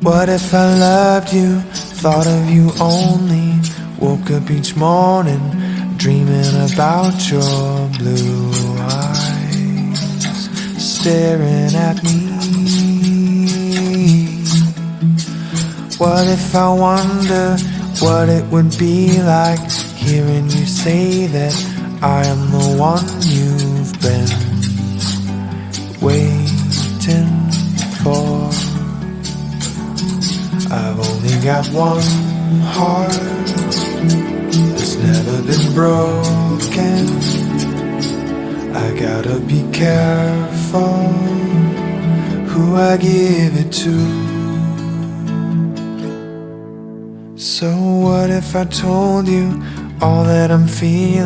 What if I loved you, thought of you only, woke up each morning dreaming about your blue eyes staring at me? What if I wonder what it would be like hearing you say that I am the one you've been waiting for? I've only got one heart that's never been broken. I gotta be careful who I give it to. So what if I told you all that I'm feeling?